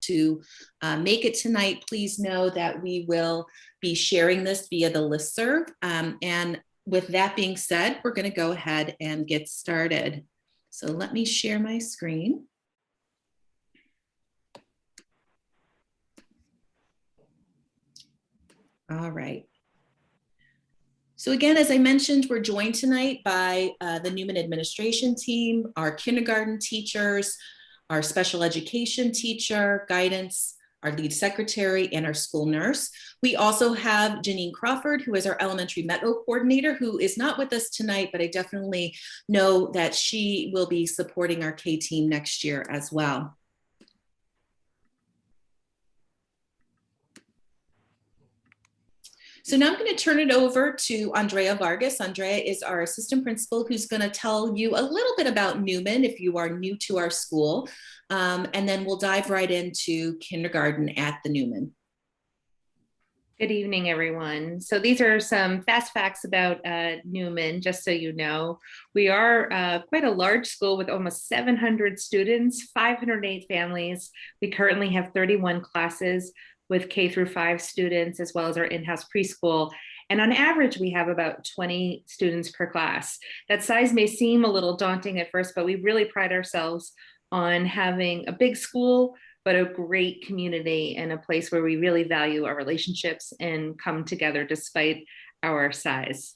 to make it tonight, please know that we will be sharing this via the listserv. And with that being said, we're going to go ahead and get started. So let me share my screen. All right. So again, as I mentioned, we're joined tonight by the Newman administration team, our kindergarten teachers, our special education teacher, guidance, our lead secretary, and our school nurse. We also have Janine Crawford, who is our elementary Metro coordinator, who is not with us tonight, but I definitely know that she will be supporting our K team next year as well. So now I'm going to turn it over to Andrea Vargas. Andrea is our assistant principal who's going to tell you a little bit about Newman if you are new to our school. And then we'll dive right into kindergarten at the Newman. Good evening, everyone. So these are some fast facts about Newman, just so you know. We are quite a large school with almost 700 students, 508 families. We currently have 31 classes with K through 5 students, as well as our in-house preschool. And on average, we have about 20 students per class. That size may seem a little daunting at first, but we really pride ourselves on having a big school, but a great community and a place where we really value our relationships and come together despite our size.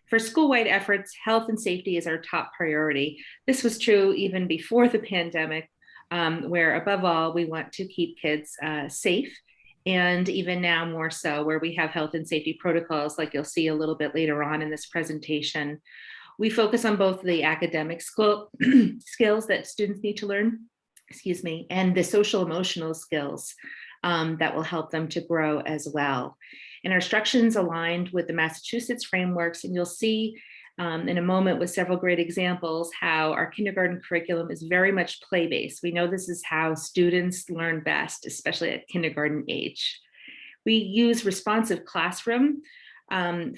For school-wide efforts, health and safety is our top priority. This was true even before the pandemic, where above all, we want to keep kids safe, and even now more so, where we have health and safety protocols, like you'll see a little bit later on in this presentation. We focus on both the academic skills that students need to learn, and the social emotional skills that will help them to grow as well. And our instructions aligned with the Massachusetts frameworks, and you'll see in a moment with several great examples how our kindergarten curriculum is very much play-based. We know this is how students learn best, especially at kindergarten age. We use responsive classroom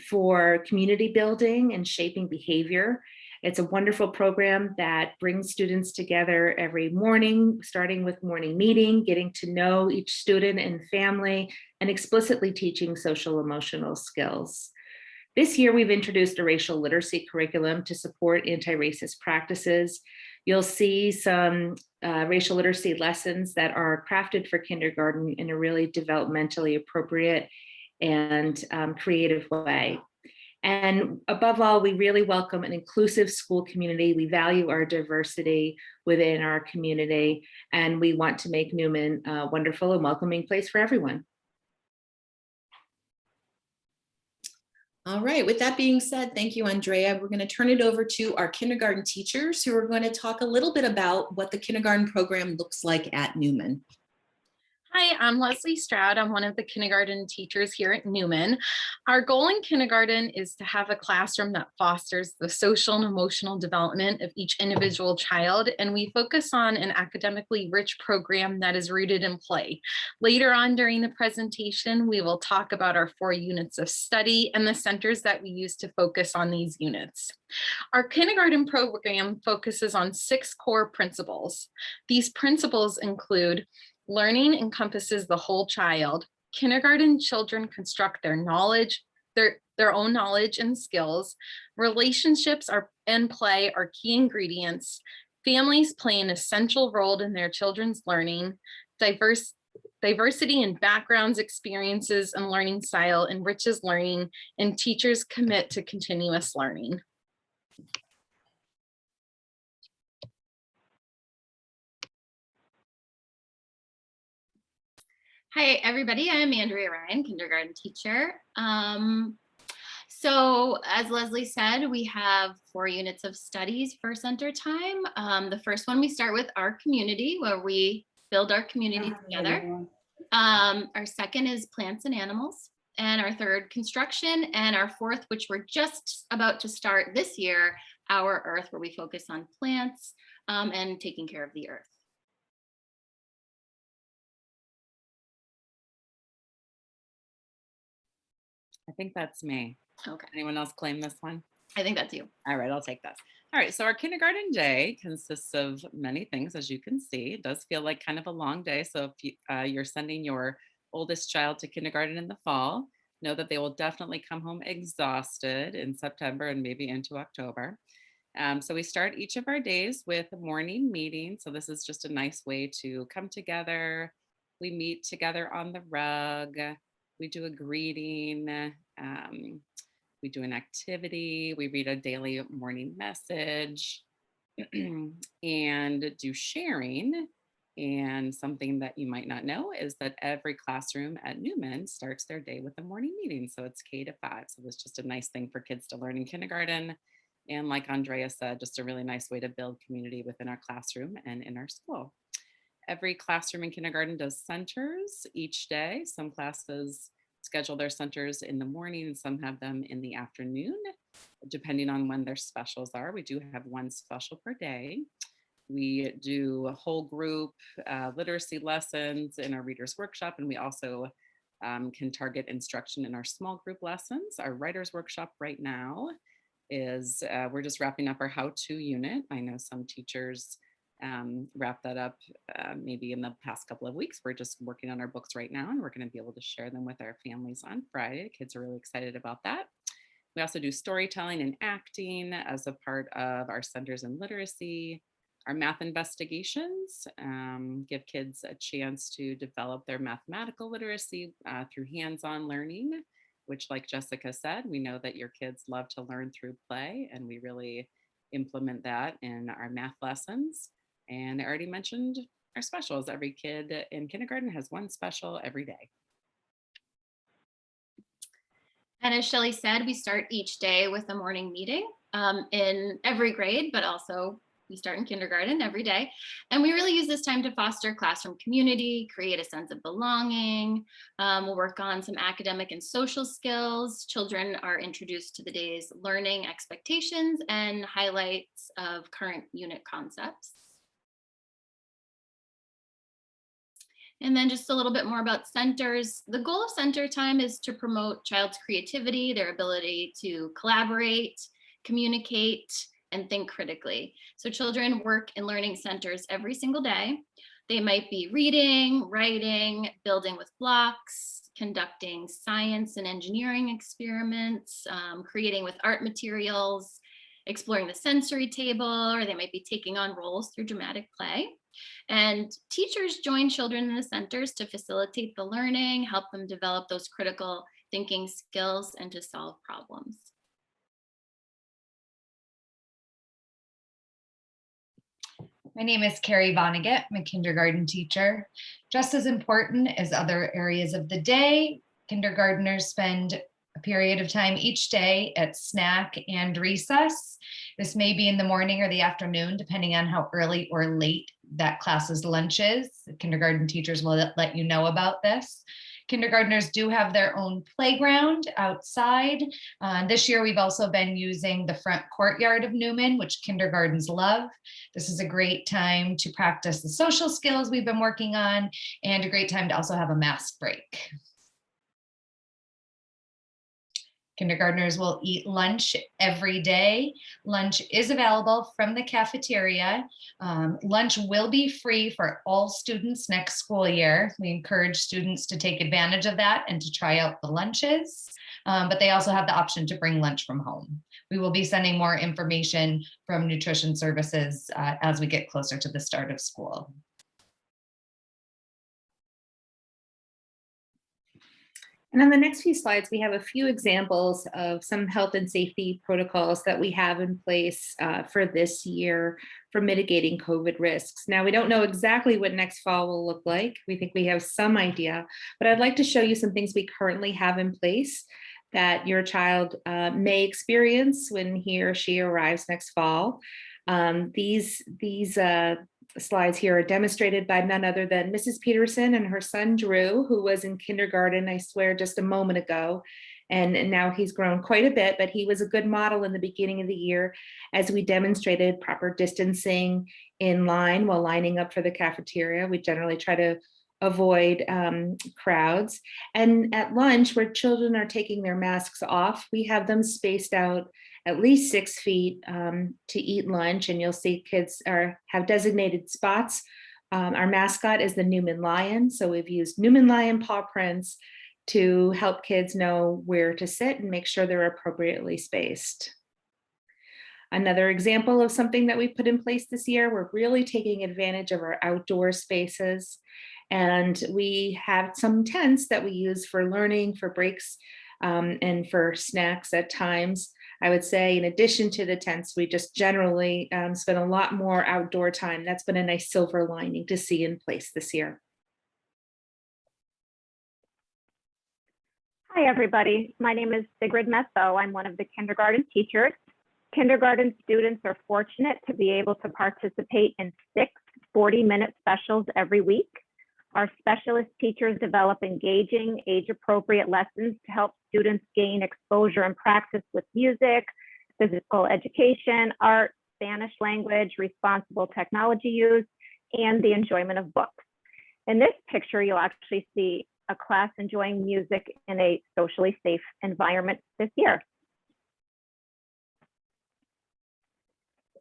for community building and shaping behavior. It's a wonderful program that brings students together every morning, starting with morning meeting, getting to know each student and family, and explicitly teaching social emotional skills. This year, we've introduced a racial literacy curriculum to support anti-racist practices. You'll see some racial literacy lessons that are crafted for kindergarten in a really developmentally appropriate and creative way. And above all, we really welcome an inclusive school community. We value our diversity within our community, and we want to make Newman a wonderful and welcoming place for everyone. All right, with that being said, thank you, Andrea. We're going to turn it over to our kindergarten teachers who are going to talk a little bit about what the kindergarten program looks like at Newman. Hi, I'm Leslie Stroud. I'm one of the kindergarten teachers here at Newman. Our goal in kindergarten is to have a classroom that fosters the social and emotional development of each individual child, and we focus on an academically rich program that is rooted in play. Later on during the presentation, we will talk about our 4 units of study and the centers that we use to focus on these units. Our kindergarten program focuses on 6 core principles. These principles include: learning encompasses the whole child. Kindergarten children construct their knowledge, their own knowledge and skills. Relationships and play are key ingredients. Families play an essential role in their children's learning. Diversity in backgrounds, experiences, and learning style enriches learning, and teachers commit to continuous learning. Hi, everybody. I'm Andrea Ryan, kindergarten teacher. So as Leslie said, we have 4 units of studies for center time. The first one, we start with our community, where we build our community together. Our second is plants and animals, and our third, construction, and our fourth, which we're just about to start this year, our earth, where we focus on plants and taking care of the earth. I think that's me. Okay. Anyone else claim this one? I think that's you. All right, I'll take that. All right, so our kindergarten day consists of many things, as you can see. It does feel like kind of a long day. So if you're sending your oldest child to kindergarten in the fall, know that they will definitely come home exhausted in September and maybe into October. So we start each of our days with a morning meeting. So this is just a nice way to come together. We meet together on the rug. We do a greeting. We do an activity. We read a daily morning message and do sharing. And something that you might not know is that every classroom at Newman starts their day with a morning meeting. So it's K to 5. So it's just a nice thing for kids to learn in kindergarten. And like Andrea said, just a really nice way to build community within our classroom and in our school. Every classroom in kindergarten does centers each day. Some classes schedule their centers in the morning and some have them in the afternoon, depending on when their specials are. We do have one special per day. We do a whole group literacy lessons in our readers workshop, and we also can target instruction in our small group lessons. Our writers workshop right now is we're just wrapping up our how-to unit. I know some teachers wrap that up maybe in the past couple of weeks. We're just working on our books right now, and we're going to be able to share them with our families on Friday. Kids are really excited about that. We also do storytelling and acting as a part of our centers in literacy. Our math investigations give kids a chance to develop their mathematical literacy through hands-on learning, which, like Jessica said, we know that your kids love to learn through play, and we really implement that in our math lessons. And I already mentioned our specials. Every kid in kindergarten has one special every day. And as Shelley said, we start each day with a morning meeting in every grade, but also we start in kindergarten every day. And we really use this time to foster classroom community, create a sense of belonging. We'll work on some academic and social skills. Children are introduced to the day's learning expectations and highlights of current unit concepts. And then just a little bit more about centers. The goal of center time is to promote child's creativity, their ability to collaborate, communicate, and think critically. So children work in learning centers every single day. They might be reading, writing, building with blocks, conducting science and engineering experiments, creating with art materials, exploring the sensory table, or they might be taking on roles through dramatic play. And teachers join children in the centers to facilitate the learning, help them develop those critical thinking skills, and to solve problems. My name is Carrie Vonnegut. I'm a kindergarten teacher. Just as important as other areas of the day, kindergartners spend a period of time each day at snack and recess. This may be in the morning or the afternoon, depending on how early or late that class's lunch is. The kindergarten teachers will let you know about this. Kindergartners do have their own playground outside. This year, we've also been using the front courtyard of Newman, which kindergartens love. This is a great time to practice the social skills we've been working on, and a great time to also have a mask break. Kindergartners will eat lunch every day. Lunch is available from the cafeteria. Lunch will be free for all students next school year. We encourage students to take advantage of that and to try out the lunches, but they also have the option to bring lunch from home. We will be sending more information from nutrition services as we get closer to the start of school. And on the next few slides, we have a few examples of some health and safety protocols that we have in place for this year for mitigating COVID risks. Now, we don't know exactly what next fall will look like. We think we have some idea, but I'd like to show you some things we currently have in place that your child may experience when he or she arrives next fall. These slides here are demonstrated by none other than Mrs. Peterson and her son Drew, who was in kindergarten, I swear, just a moment ago. And now he's grown quite a bit, but he was a good model in the beginning of the year as we demonstrated proper distancing in line while lining up for the cafeteria. We generally try to avoid crowds. And at lunch, where children are taking their masks off, we have them spaced out at least 6 feet to eat lunch, and you'll see kids have designated spots. Our mascot is the Newman Lion, so we've used Newman Lion paw prints to help kids know where to sit and make sure they're appropriately spaced. Another example of something that we put in place this year, we're really taking advantage of our outdoor spaces. And we have some tents that we use for learning, for breaks, and for snacks at times. I would say in addition to the tents, we just generally spend a lot more outdoor time. That's been a nice silver lining to see in place this year. Hi, everybody. My name is Sigrid Metho. I'm one of the kindergarten teachers. Kindergarten students are fortunate to be able to participate in 6 40-minute specials every week. Our specialist teachers develop engaging, age-appropriate lessons to help students gain exposure and practice with music, physical education, art, Spanish language, responsible technology use, and the enjoyment of books. In this picture, you'll actually see a class enjoying music in a socially safe environment this year.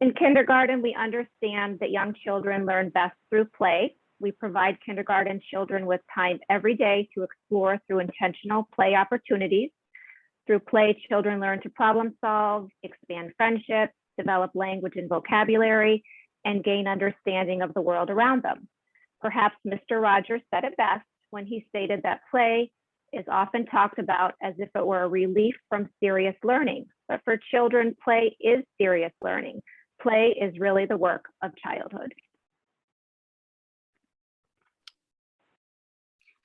In kindergarten, we understand that young children learn best through play. We provide kindergarten children with time every day to explore through intentional play opportunities. Through play, children learn to problem solve, expand friendships, develop language and vocabulary, and gain understanding of the world around them. Perhaps Mr. Rogers said it best when he stated that play is often talked about as if it were a relief from serious learning. But for children, play is serious learning. Play is really the work of childhood.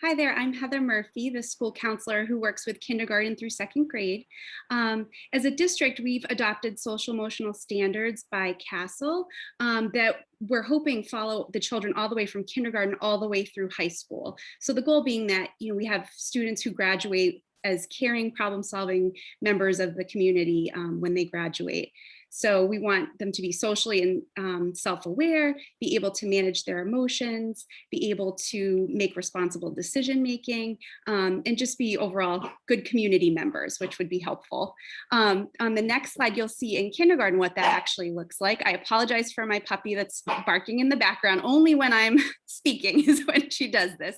Hi there, I'm Heather Murphy, the school counselor who works with kindergarten through 2nd grade. As a district, we've adopted social emotional standards by CASEL that we're hoping follow the children all the way from kindergarten all the way through high school. So the goal being that we have students who graduate as caring, problem-solving members of the community when they graduate. So we want them to be socially and self-aware, be able to manage their emotions, be able to make responsible decision-making, and just be overall good community members, which would be helpful. On the next slide, you'll see in kindergarten what that actually looks like. I apologize for my puppy that's barking in the background. Only when I'm speaking is when she does this.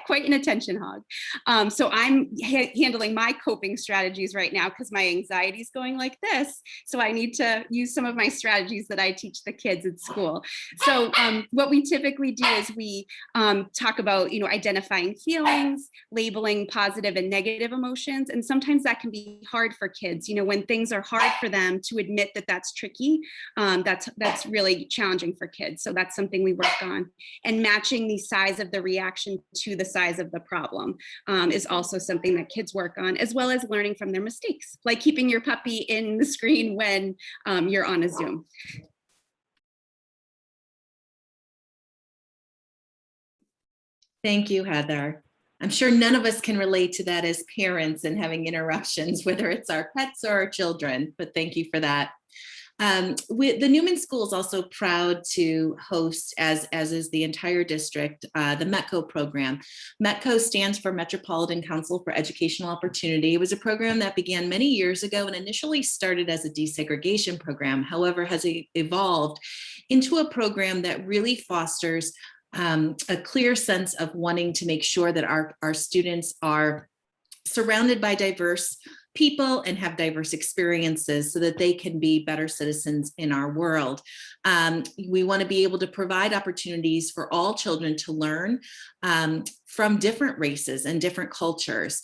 Quite an attention hog. So I'm handling my coping strategies right now because my anxiety is going like this. So I need to use some of my strategies that I teach the kids at school. So what we typically do is we talk about, identifying feelings, labeling positive and negative emotions. And sometimes that can be hard for kids, when things are hard for them to admit that that's tricky, that's really challenging for kids. So that's something we work on. And matching the size of the reaction to the size of the problem is also something that kids work on, as well as learning from their mistakes, like keeping your puppy in the screen when you're on a Zoom. Thank you, Heather. I'm sure none of us can relate to that as parents and having interruptions, whether it's our pets or our children, but thank you for that. The Newman School is also proud to host, as is the entire district, the METCO program. METCO stands for Metropolitan Council for Educational Opportunity. It was a program that began many years ago and initially started as a desegregation program, however, has evolved into a program that really fosters a clear sense of wanting to make sure that our students are surrounded by diverse people and have diverse experiences so that they can be better citizens in our world. We want to be able to provide opportunities for all children to learn from different races and different cultures.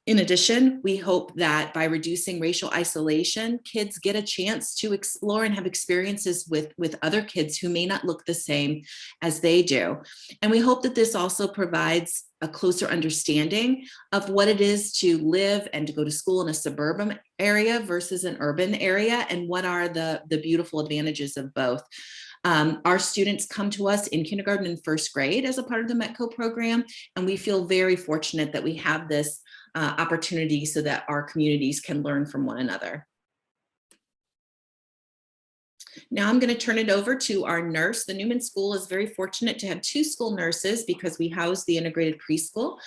In addition, we hope that by reducing racial isolation, kids get a chance to explore and have experiences with other kids who may not look the same as they do. And we hope that this also provides a closer understanding of what it is to live and to go to school in a suburban area versus an urban area, and what are the beautiful advantages of both. Our students come to us in kindergarten and 1st grade as a part of the METCO program, and we feel very fortunate that we have this opportunity so that our communities can learn from one another. Now I'm going to turn it over to our nurse. The Newman School is very fortunate to have 2 school nurses because we house the integrated preschool.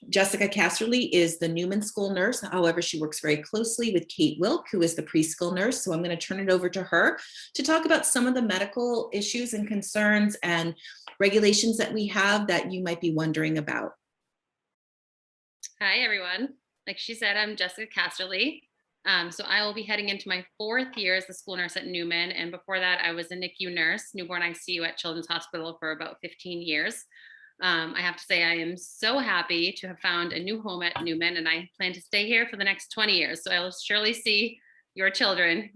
Jessica Casserly is the Newman School nurse. However, she works very closely with Kate Wilk, who is the preschool nurse. So I'm going to turn it over to her to talk about some of the medical issues and concerns and regulations that we have that you might be wondering about. Hi, everyone. Like she said, I'm Jessica Casserly. So I will be heading into my 4th year as the school nurse at Newman. And before that, I was a NICU nurse, newborn ICU at Children's Hospital for about 15 years. I have to say I am so happy to have found a new home at Newman, and I plan to stay here for the next 20 years. So I will surely see your children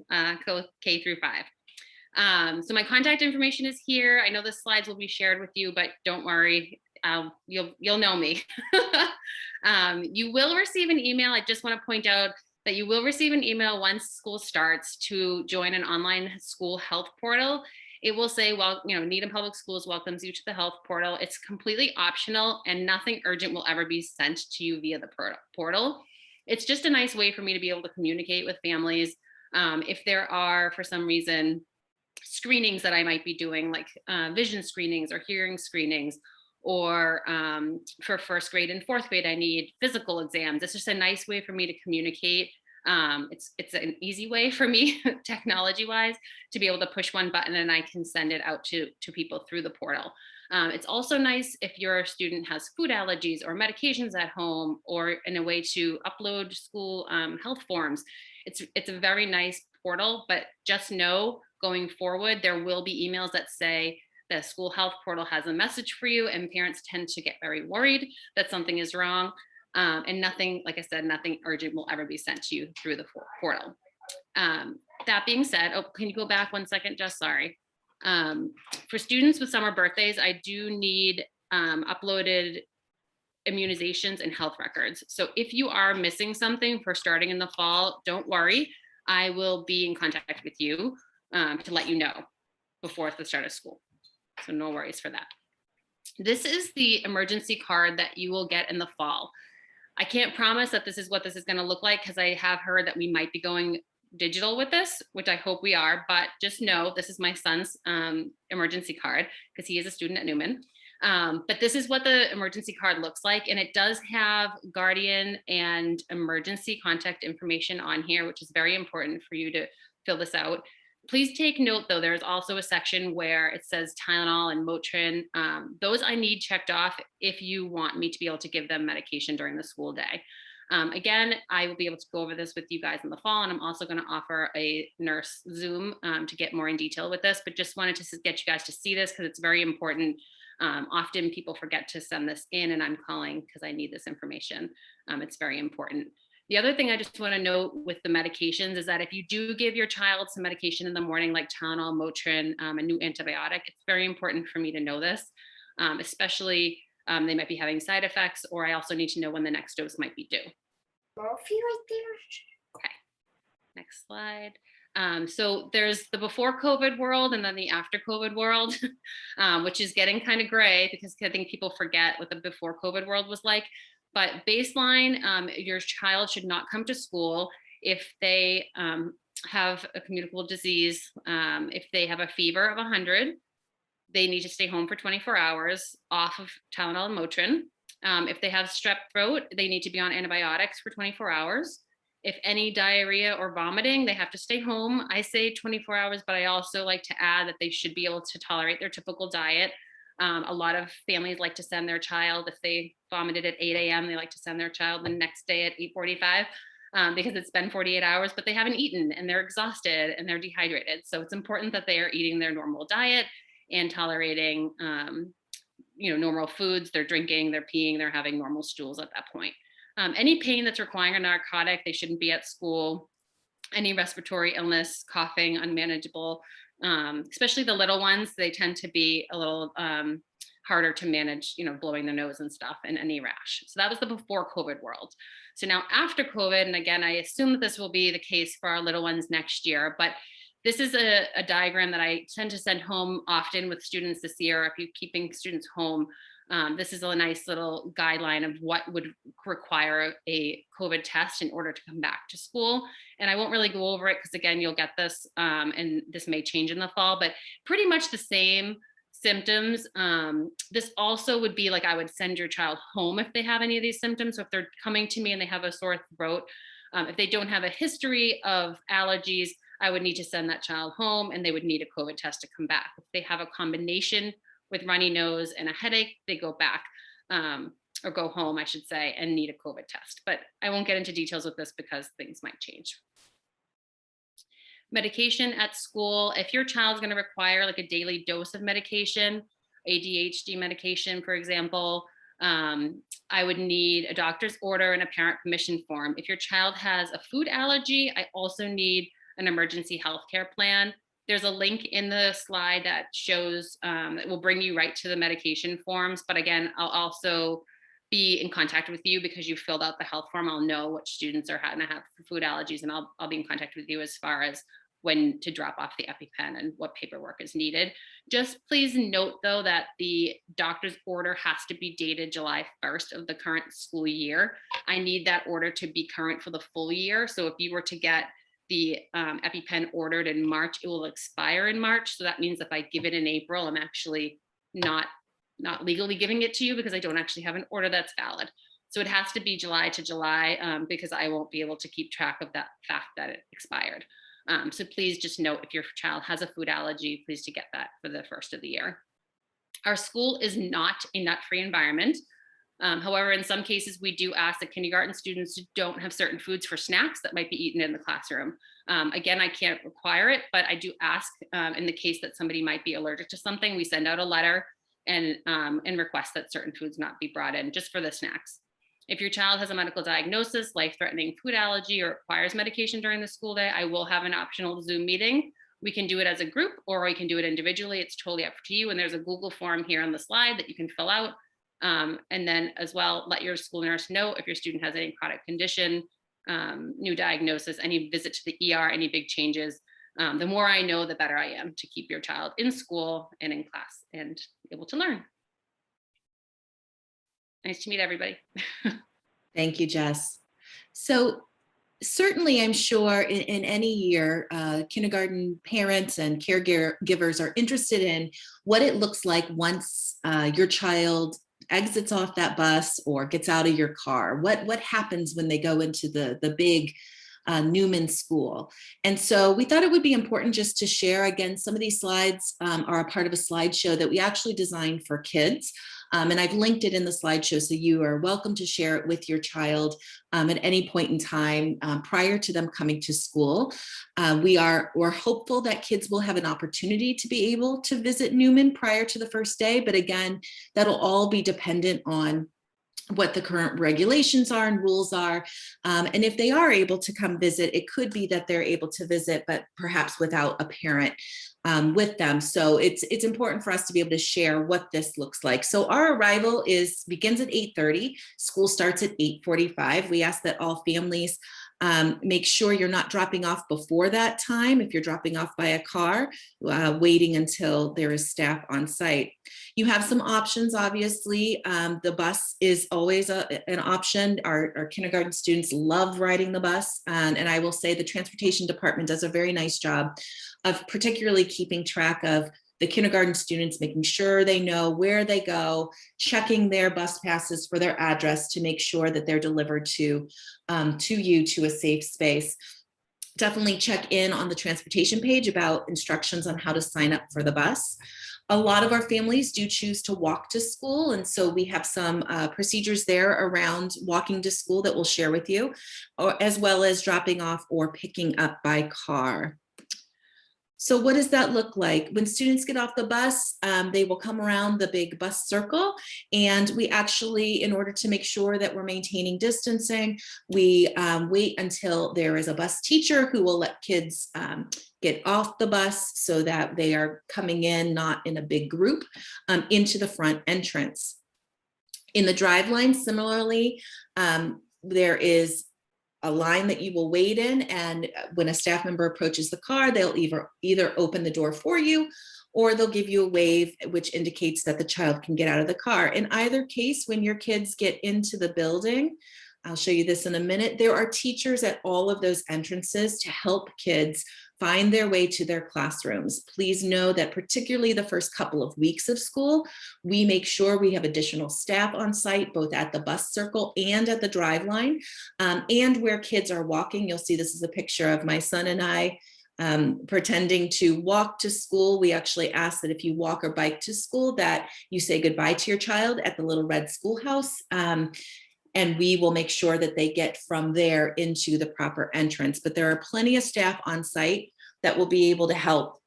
go K through 5. So my contact information is here. I know the slides will be shared with you, but don't worry, you'll know me. You will receive an email. I just want to point out that you will receive an email once school starts to join an online school health portal. It will say, well, Needham Public Schools welcomes you to the health portal. It's completely optional and nothing urgent will ever be sent to you via the portal. It's just a nice way for me to be able to communicate with families. If there are, for some reason, screenings that I might be doing, like vision screenings or hearing screenings, or for 1st grade and 4th grade, I need physical exams. It's just a nice way for me to communicate. It's an easy way for me, technology-wise, to be able to push one button and I can send it out to people through the portal. It's also nice if your student has food allergies or medications at home, or in a way to upload school health forms. It's a very nice portal, but just know going forward, there will be emails that say, the school health portal has a message for you, and parents tend to get very worried that something is wrong. And nothing, like I said, nothing urgent will ever be sent to you through the portal. That being said, can you go back 1 second, Jess? Sorry. For students with summer birthdays, I do need uploaded immunizations and health records. So if you are missing something for starting in the fall, don't worry. I will be in contact with you to let you know before the start of school. So no worries for that. This is the emergency card that you will get in the fall. I can't promise that this is what this is going to look like because I have heard that we might be going digital with this, which I hope we are, but just know this is my son's emergency card because he is a student at Newman. But this is what the emergency card looks like. And it does have guardian and emergency contact information on here, which is very important for you to fill this out. Please take note, though, there's also a section where it says Tylenol and Motrin. Those I need checked off if you want me to be able to give them medication during the school day. Again, I will be able to go over this with you guys in the fall, and I'm also going to offer a nurse Zoom to get more in detail with this, but just wanted to get you guys to see this because it's very important. Often people forget to send this in, and I'm calling because I need this information. It's very important. The other thing I just want to note with the medications is that if you do give your child some medication in the morning, like Tylenol, Motrin, a new antibiotic, it's very important for me to know this, especially they might be having side effects, or I also need to know when the next dose might be due. Okay, next slide. So there's the before COVID world and then the after COVID world, which is getting kind of gray because I think people forget what the before COVID world was like. But baseline, your child should not come to school if they have a communicable disease. If they have a fever of 100, they need to stay home for 24 hours off of Tylenol and Motrin. If they have strep throat, they need to be on antibiotics for 24 hours. If any diarrhea or vomiting, they have to stay home. I say 24 hours, but I also like to add that they should be able to tolerate their typical diet. A lot of families like to send their child, if they vomited at 8 a.m., they like to send their child the next day at 8:45 because it's been 48 hours, but they haven't eaten and they're exhausted and they're dehydrated. So it's important that they are eating their normal diet and tolerating, normal foods. They're drinking, they're peeing, they're having normal stools at that point. Any pain that's requiring a narcotic, they shouldn't be at school. Any respiratory illness, coughing, unmanageable, especially the little ones, they tend to be a little harder to manage, blowing their nose and stuff, and any rash. So that was the before COVID world. So now after COVID, and again, I assume that this will be the case for our little ones next year, but this is a diagram that I tend to send home often with students this year. If you're keeping students home, this is a nice little guideline of what would require a COVID test in order to come back to school. And I won't really go over it because, again, you'll get this and this may change in the fall, but pretty much the same symptoms. This also would be like, I would send your child home if they have any of these symptoms. So if they're coming to me and they have a sore throat, if they don't have a history of allergies, I would need to send that child home and they would need a COVID test to come back. If they have a combination with runny nose and a headache, they go back or go home, I should say, and need a COVID test. But I won't get into details with this because things might change. Medication at school. If your child's going to require like a daily dose of medication, ADHD medication, for example, I would need a doctor's order and a parent permission form. If your child has a food allergy, I also need an emergency healthcare plan. There's a link in the slide that shows that will bring you right to the medication forms. But again, I'll also be in contact with you because you filled out the health form. I'll know which students are going to have food allergies, and I'll be in contact with you as far as when to drop off the EpiPen and what paperwork is needed. Just please note though that the doctor's order has to be dated July 1st of the current school year. I need that order to be current for the full year. So if you were to get the EpiPen ordered in March, it will expire in March. So that means if I give it in April, I'm actually not legally giving it to you because I don't actually have an order that's valid. So it has to be July to July because I won't be able to keep track of that fact that it expired. So please just note if your child has a food allergy, please to get that for the first of the year. Our school is not a nut-free environment. However, in some cases, we do ask that kindergarten students don't have certain foods for snacks that might be eaten in the classroom. Again, I can't require it, but I do ask in the case that somebody might be allergic to something, we send out a letter and request that certain foods not be brought in just for the snacks. If your child has a medical diagnosis, life-threatening food allergy, or requires medication during the school day, I will have an optional Zoom meeting. We can do it as a group or we can do it individually. It's totally up to you. And there's a Google form here on the slide that you can fill out. And then as well, let your school nurse know if your student has any chronic condition, new diagnosis, any visit to the ER, any big changes. The more I know, the better I am to keep your child in school and in class and able to learn. Nice to meet everybody. Thank you, Jess. So certainly, I'm sure in any year, kindergarten parents and caregivers are interested in what it looks like once your child exits off that bus or gets out of your car. What happens when they go into the big Newman school? And so we thought it would be important just to share. Again, some of these slides are a part of a slideshow that we actually designed for kids. And I've linked it in the slideshow, so you are welcome to share it with your child at any point in time prior to them coming to school. We're hopeful that kids will have an opportunity to be able to visit Newman prior to the first day, but again, that'll all be dependent on what the current regulations are and rules are. And if they are able to come visit, it could be that they're able to visit, but perhaps without a parent with them. So it's important for us to be able to share what this looks like. So our arrival begins at 8:30. School starts at 8:45. We ask that all families make sure you're not dropping off before that time. If you're dropping off by a car, waiting until there is staff on site. You have some options, obviously. The bus is always an option. Our kindergarten students love riding the bus. And I will say the transportation department does a very nice job of particularly keeping track of the kindergarten students, making sure they know where they go, checking their bus passes for their address to make sure that they're delivered to you to a safe space. Definitely check in on the transportation page about instructions on how to sign up for the bus. A lot of our families do choose to walk to school, and so we have some procedures there around walking to school that we'll share with you, as well as dropping off or picking up by car. So what does that look like? When students get off the bus, they will come around the big bus circle, and we actually, in order to make sure that we're maintaining distancing, we wait until there is a bus teacher who will let kids get off the bus so that they are coming in, not in a big group, into the front entrance. In the drive line, similarly, there is a line that you will wait in, and when a staff member approaches the car, they'll either open the door for you, or they'll give you a wave, which indicates that the child can get out of the car. In either case, when your kids get into the building, I'll show you this in a minute, there are teachers at all of those entrances to help kids find their way to their classrooms. Please know that particularly the first couple of weeks of school, we make sure we have additional staff on site, both at the bus circle and at the drive line, and where kids are walking. You'll see this is a picture of my son and I pretending to walk to school. We actually ask that if you walk or bike to school, that you say goodbye to your child at the little red schoolhouse. And we will make sure that they get from there into the proper entrance. But there are plenty of staff on site that will be able to help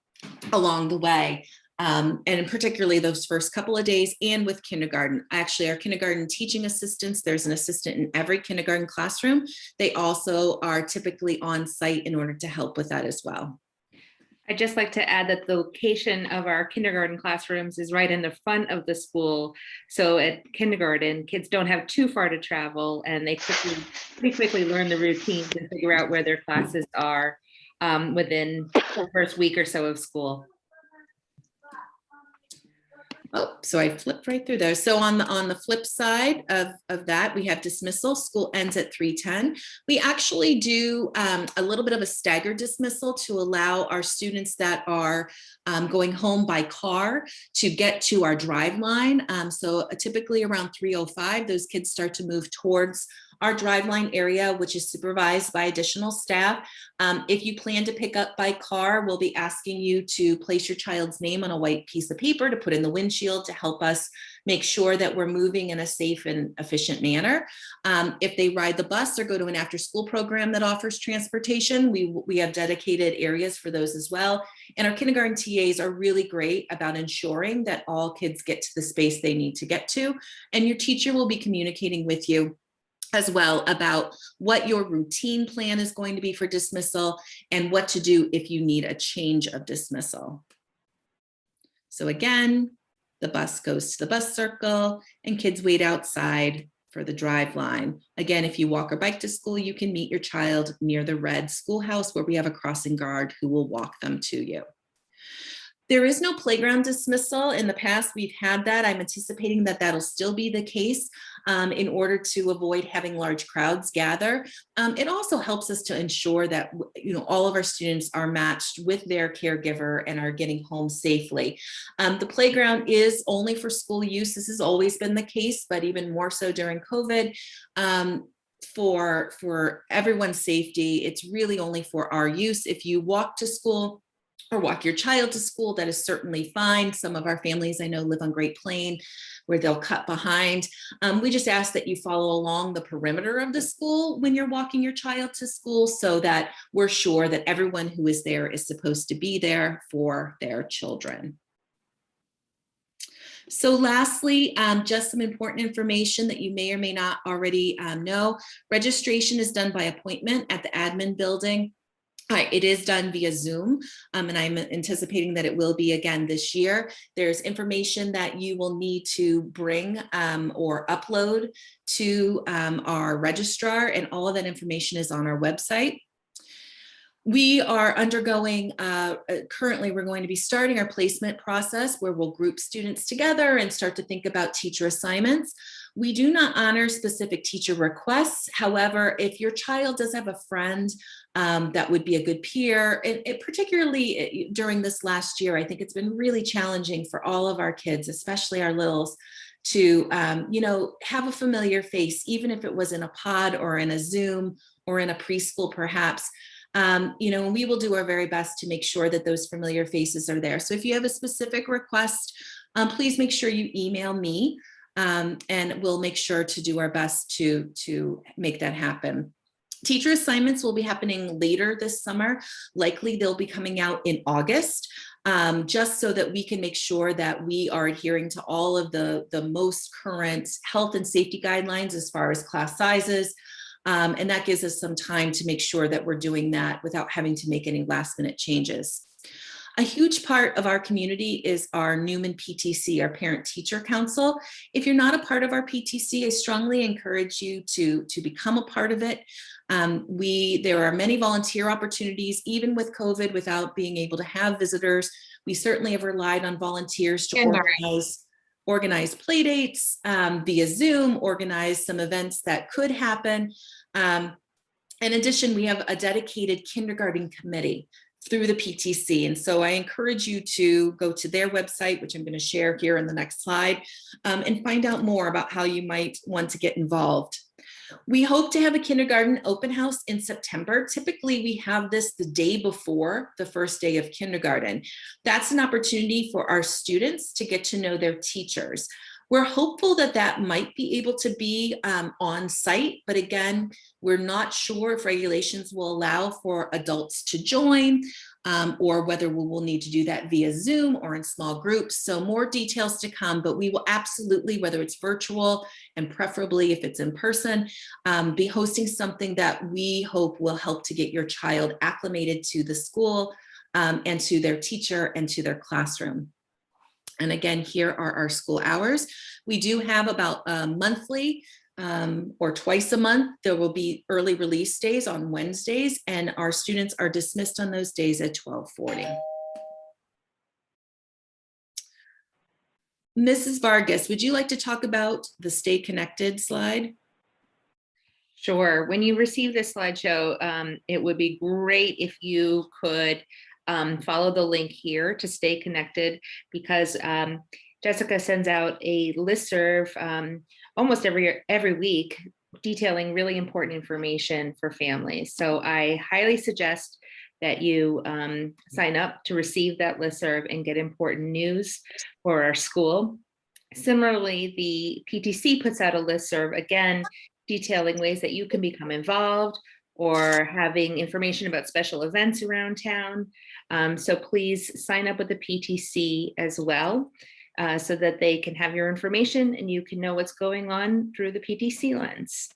along the way. And particularly those first couple of days, and with kindergarten. Actually, our kindergarten teaching assistants, there's an assistant in every kindergarten classroom. They also are typically on site in order to help with that as well. I'd just like to add that the location of our kindergarten classrooms is right in the front of the school. So at kindergarten, kids don't have too far to travel, and they pretty quickly learn the routine to figure out where their classes are within the first week or so of school. Oh, so I flipped right through those. So on the flip side of that, we have dismissal. School ends at 3:10. We actually do a little bit of a staggered dismissal to allow our students that are going home by car to get to our drive line. So typically around 3:05, those kids start to move towards our drive line area, which is supervised by additional staff. If you plan to pick up by car, we'll be asking you to place your child's name on a white piece of paper to put in the windshield to help us make sure that we're moving in a safe and efficient manner. If they ride the bus or go to an after-school program that offers transportation, we have dedicated areas for those as well. And our kindergarten TAs are really great about ensuring that all kids get to the space they need to get to. And your teacher will be communicating with you as well about what your routine plan is going to be for dismissal and what to do if you need a change of dismissal. So again, the bus goes to the bus circle and kids wait outside for the drive line. Again, if you walk or bike to school, you can meet your child near the red schoolhouse where we have a crossing guard who will walk them to you. There is no playground dismissal. In the past, we've had that. I'm anticipating that that'll still be the case in order to avoid having large crowds gather. It also helps us to ensure that all of our students are matched with their caregiver and are getting home safely. The playground is only for school use. This has always been the case, but even more so during COVID. For everyone's safety, it's really only for our use. If you walk to school or walk your child to school, that is certainly fine. Some of our families I know live on Great Plain where they'll cut behind. We just ask that you follow along the perimeter of the school when you're walking your child to school so that we're sure that everyone who is there is supposed to be there for their children. So lastly, just some important information that you may or may not already know. Registration is done by appointment at the admin building. It is done via Zoom, and I'm anticipating that it will be again this year. There's information that you will need to bring or upload to our registrar, and all of that information is on our website. We are undergoing, currently we're going to be starting our placement process where we'll group students together and start to think about teacher assignments. We do not honor specific teacher requests. However, if your child does have a friend that would be a good peer, particularly during this last year, I think it's been really challenging for all of our kids, especially our littles, to have a familiar face, even if it was in a pod or in a Zoom or in a preschool perhaps. We will do our very best to make sure that those familiar faces are there. So if you have a specific request, please make sure you email me. And we'll make sure to do our best to make that happen. Teacher assignments will be happening later this summer. Likely they'll be coming out in August, just so that we can make sure that we are adhering to all of the most current health and safety guidelines as far as class sizes. And that gives us some time to make sure that we're doing that without having to make any last minute changes. A huge part of our community is our Newman PTC, our Parent Teacher Council. If you're not a part of our PTC, I strongly encourage you to become a part of it. There are many volunteer opportunities, even with COVID, without being able to have visitors. We certainly have relied on volunteers to organize play dates via Zoom, organize some events that could happen. In addition, we have a dedicated kindergarten committee through the PTC. And so I encourage you to go to their website, which I'm going to share here in the next slide, and find out more about how you might want to get involved. We hope to have a kindergarten open house in September. Typically, we have this the day before the first day of kindergarten. That's an opportunity for our students to get to know their teachers. We're hopeful that that might be able to be on site, but again, we're not sure if regulations will allow for adults to join or whether we will need to do that via Zoom or in small groups. So more details to come, but we will absolutely, whether it's virtual and preferably if it's in person, be hosting something that we hope will help to get your child acclimated to the school and to their teacher and to their classroom. And again, here are our school hours. We do have about monthly or twice a month. There will be early release days on Wednesdays, and our students are dismissed on those days at 12:40. Mrs. Vargas, would you like to talk about the Stay Connected slide? Sure. When you receive this slideshow, it would be great if you could follow the link here to stay connected, because Jessica sends out a listserv almost every week detailing really important information for families. So I highly suggest that you sign up to receive that listserv and get important news for our school. Similarly, the PTC puts out a listserv, again, detailing ways that you can become involved or having information about special events around town. So please sign up with the PTC as well so that they can have your information and you can know what's going on through the PTC lens.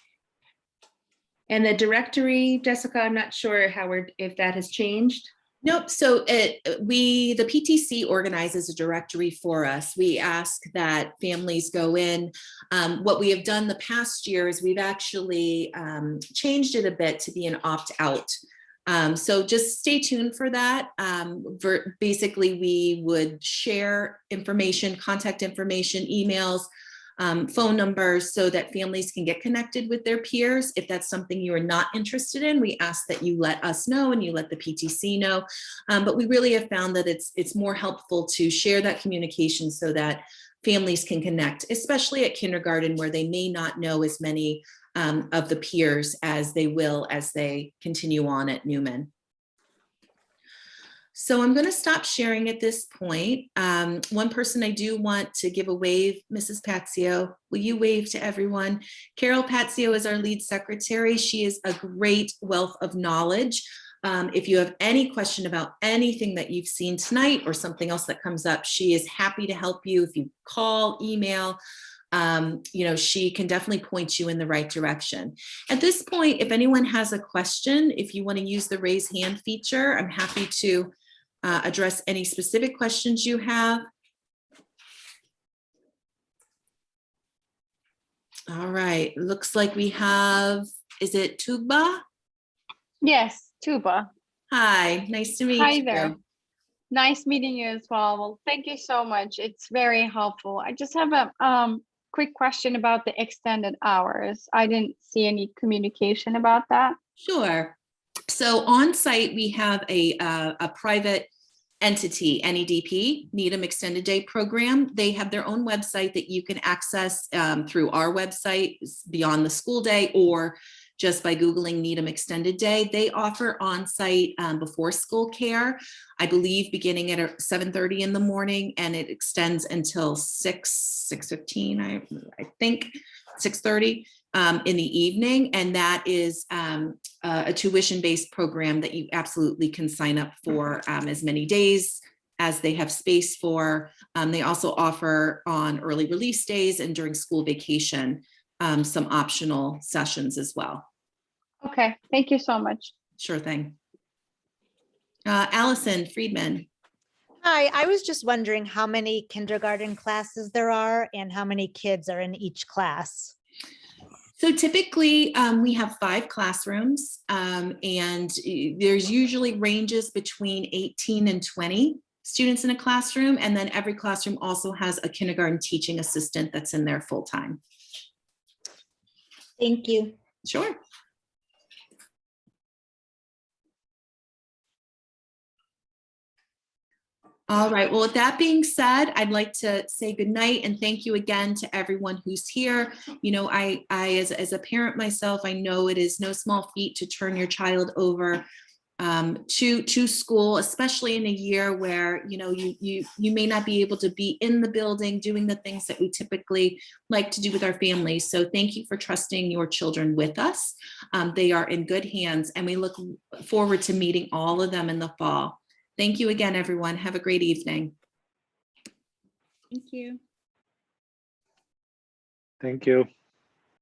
And the directory, Jessica, I'm not sure if that has changed. Nope. So the PTC organizes a directory for us. We ask that families go in. What we have done the past year is we've actually changed it a bit to be an opt-out. So just stay tuned for that. Basically, we would share information, contact information, emails, phone numbers, so that families can get connected with their peers. If that's something you are not interested in, we ask that you let us know and you let the PTC know. But we really have found that it's more helpful to share that communication so that families can connect, especially at kindergarten, where they may not know as many of the peers as they will as they continue on at Newman. So I'm going to stop sharing at this point. One person I do want to give a wave, Mrs. Patsio. Will you wave to everyone? Carol Patsio is our lead secretary. She is a great wealth of knowledge. If you have any question about anything that you've seen tonight or something else that comes up, she is happy to help you. If you call, email, she can definitely point you in the right direction. At this point, if anyone has a question, if you want to use the raise hand feature, I'm happy to address any specific questions you have. All right, looks like we have, is it Tuba? Yes, Tuba. Hi, nice to meet you. Hi there. Nice meeting you as well. Well, thank you so much. It's very helpful. I just have a quick question about the extended hours. I didn't see any communication about that. Sure. So on site, we have a private entity, NEDP, Needham Extended Day Program. They have their own website that you can access through our website, Beyond the School Day, or just by Googling Needham Extended Day. They offer on-site before school care, I believe beginning at 7:30 in the morning, and it extends until 6:15, I think, 6:30 in the evening. And that is a tuition-based program that you absolutely can sign up for as many days as they have space for. They also offer on early release days and during school vacation some optional sessions as well. Okay, thank you so much. Sure thing. Allison Friedman. Hi, I was just wondering how many kindergarten classes there are and how many kids are in each class. So typically we have 5 classrooms and there's usually ranges between 18 and 20 students in a classroom. And then every classroom also has a kindergarten teaching assistant that's in there full time. Thank you. Sure. All right, well, with that being said, I'd like to say goodnight and thank you again to everyone who's here. You know, I as a parent myself, I know it is no small feat to turn your child over to school, especially in a year where, you know, you may not be able to be in the building doing the things that we typically like to do with our families. So thank you for trusting your children with us. They are in good hands and we look forward to meeting all of them in the fall. Thank you again, everyone. Have a great evening. Thank you. Thank you.